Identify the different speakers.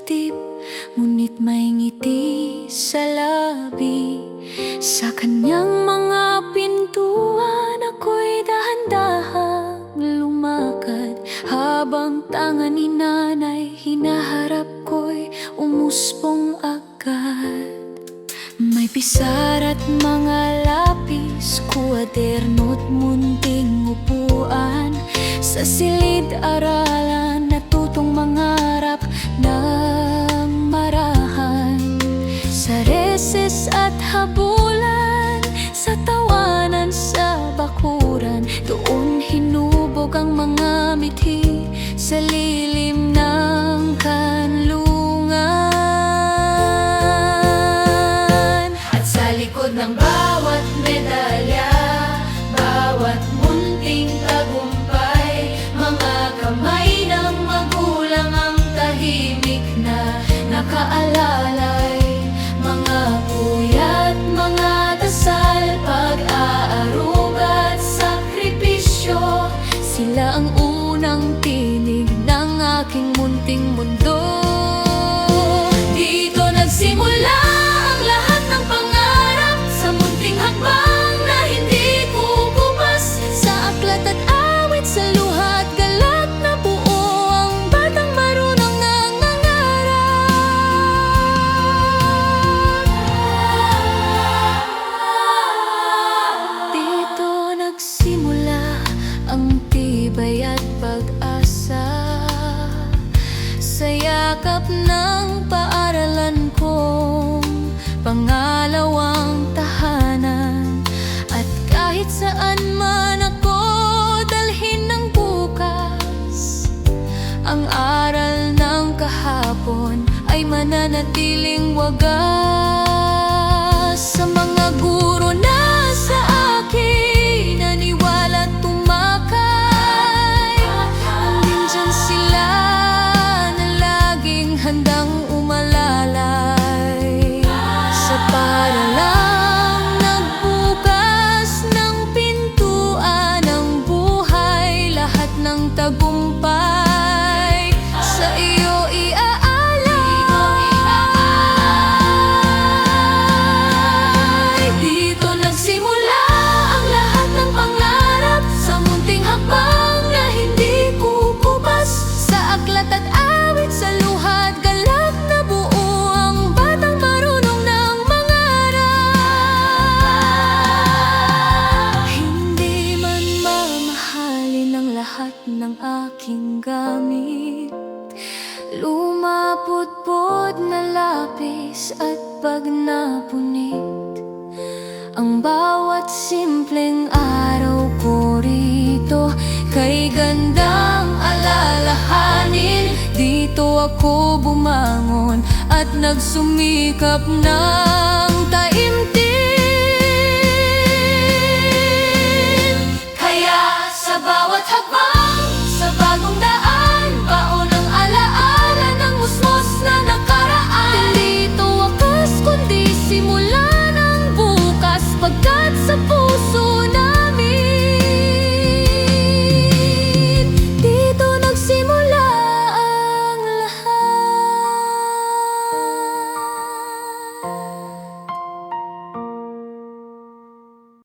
Speaker 1: dibdib, ngunit may ngiti sa labi. Sa kanyang mga pintuan ako'y dahan-dahang lumakad, habang tanga ni nanay hinaharap ko'y umuspong agad. May pisar at mga lapis, kuwaderno't munting upuan. Sa silid-aralan natutong mangarap ng marahan. Sa reses at habulan, sa tawanan, sa bakuran, doon hinubog ang mga mithi sa lilim ng kanlungan. At sa likod ng bawat medalya, bawat munting tagumpay, mga kamay ng magulang ang tahimik na nakaalalay. Mga puyat, mga dasal, pag-aaruga at sakripisyo, sila ang unang tinig ng aking munting mundo. Dito nagsimula ang lahat ng pangarap, sa munting hakbang na hindi kukupas. Sa aklat at awit, sa luha at galak na buo ang batang marunong nang mangarap. Dito nagsimula ang tibay at pag-asa, sa yakap ng paaralan kong pangalawang tahanan. At kahit saan man ako dalhin ng bukas, ang aral ng kahapon ay mananatiling wagas. Sa mga guro na sa akin naniwala't tumakay, nandyan sila na laging handang umalalay. Sa paaralang nagbukas ng pintuan ng buhay, lahat ng tagumpay sa iyo iaalay. Dito nagsimula ang lahat ng pangarap, sa munting hakbang na hindi kukupas. Sa aklat at awit, sa luha at galak na buo ang batang marunong ng mangarap. Hindi man mamahalin ang lahat ng aking gamit, lumapot-pot na lapis at pag napunit, ang bawat simpleng araw ko rito kay gandang alalahanin. Dito ako bumangon at nagsumikap ng taimtim. Kaya sa bawat hakbang, sa bagong daan, baon ang alaala ng musmos na nakaraan. Hindi ito wakas kundi simula ng bukas, pagkat sa